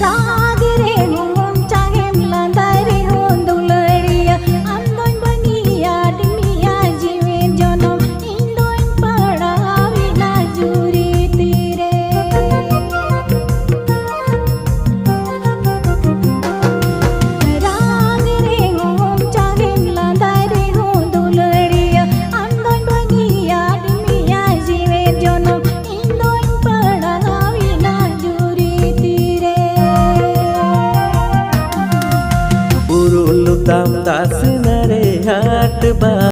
राग रे घूम चाहे लंदारी हो दुलड़िया अंदों बनिया डिमिया जीवे जनम इंदों पड़ावी ना जुरी तीरे राग रे घूम चाहे लंदारी हो दुलड़िया अंदों बनिया डिमिया जीवे जनम इंदों पड़ावी ना जुरी तीरे Urulutam tas nare hat ba